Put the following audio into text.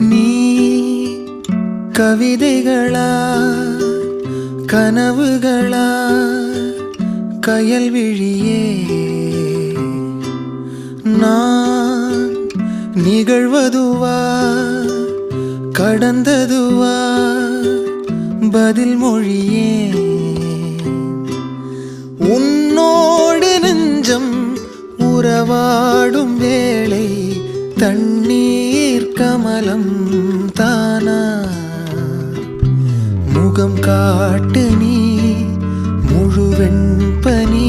நீ கவிதைகளா கனவுகளா கயல் விழியே நான் நிகழ்வதுவா கடந்ததுவா பதில் மொழியே உன்னோடு நெஞ்சம் உறவாடும் வேளை தண்ணீர் கமலம் தானா முகம் காட்டு நீ முழுவெண் பனி